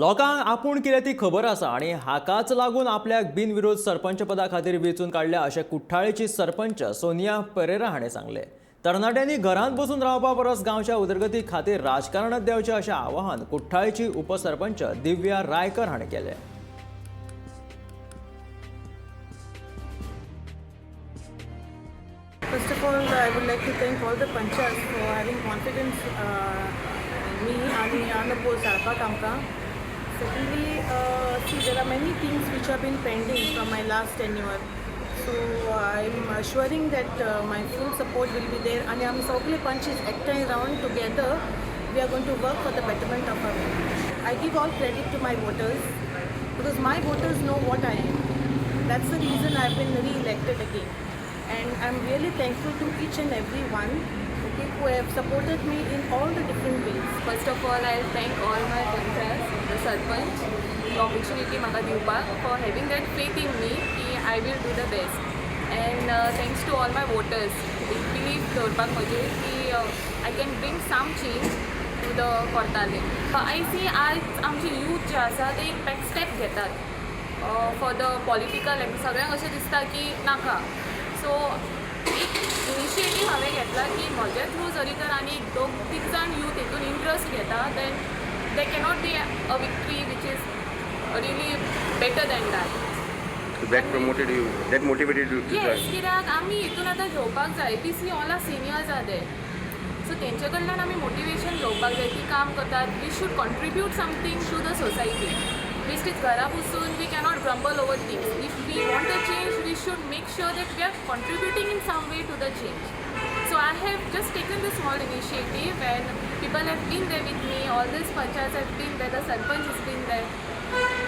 लोकांक आपूण कितें ती खबर आसा आनी हाकाच लागून आपल्याक बिनविरोध सरपंच पदा खातीर वेंचून काडल्या अशें कुठ्ठाळेची सरपंच सोनिया पेरेरा हाणें सांगलें. तरणाट्यांनी घरांत बसून रावपा परस गांवच्या उदरगती खातीर राजकारणांत देंवचें अशें आवाहन कुठ्ठाळेची उपसरपंच दिव्या रायकर हाणें केलें. First of all, I would like to thank all the panchas for having confidence in me and on the post Alpa Kamka. Secondly, see, there are many things which have been pending from my last tenure. So I'm assuring that my full support will be there. And I'm Saukli Panchis acting around together. We are going to work for the betterment of our village. I give all credit to my voters because my voters know what I am. That's the reason I've been re-elected again. And I'm really thankful to each and every one, okay, who have supported me in all the different ways. First of all, I'll thank all my panchas, the sarpanch, the opportunity maka diwpak for having that faith in me that I will do the best. And thanks to all my voters, they believe dawrpak manje ki I can bring some change to the Kortale. I see आज आमचे youth जे आसा ते एक back step घेतात for the political and सगळ्यांक अशें दिसता की नाका. सो एक इनिशिएटीव हांवें घेतला की म्हज्या थ्रू जरी तर आनी दोग तीग जाण यूथ हितून इंट्रस्ट घेता then they cannot be a victory which is really better than that. That motivated you to yes, join. कित्याक आमी हितून आतां घेवपाक जाय. We see all are seniors are there, so तेंचे कडल्यान आमी मोटिवेशन घेवपाक जाय की काम करतात. We should contribute something to the society. बेश्टीच घरा बसून we cannot grumble over things. If we want a change we should make sure that we are contributing in some way to the change. So I have just taken this small initiative and people have been there with me, all these panchayats have been there, the sarpanch has been there.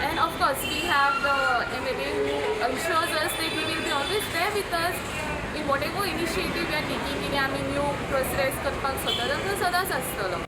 And of course we have the MLA who assures us that he will be always there with us in whatever initiative we are taking. In आमी new process करपाक सदांच आसतलो.